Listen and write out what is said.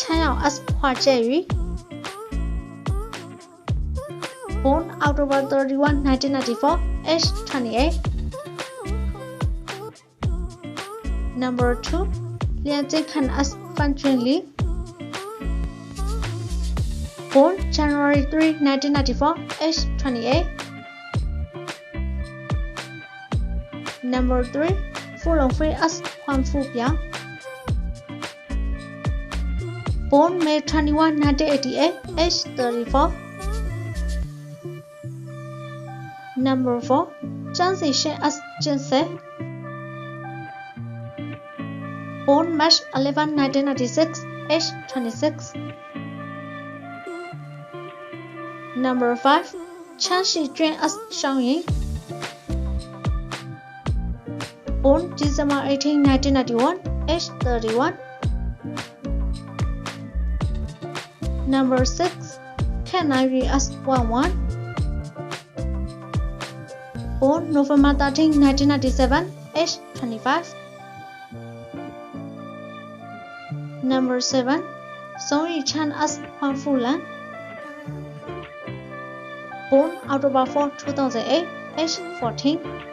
Chen Yao as Hua Jieyu. Born October 31, 1994, age 28. Number 2. Liang Jing Kang as Fan Junli. Born January 3, 1994, age 28. Number 3. Floral as Huan Fubiao. Born May 21, 1988, age 34. Number 4. Zhang Zixin as Jinsei. Born March 11, 1996, age 26. Number 5. Chen Shijun as Xiangyin. Born December 18, 1991, age 31. Number 6. Ken Ivy as Wan. Born November 13, 1997, age 25. Number 7. Song Yichan as Huan Fulan. Born October 4, 2008, age 14.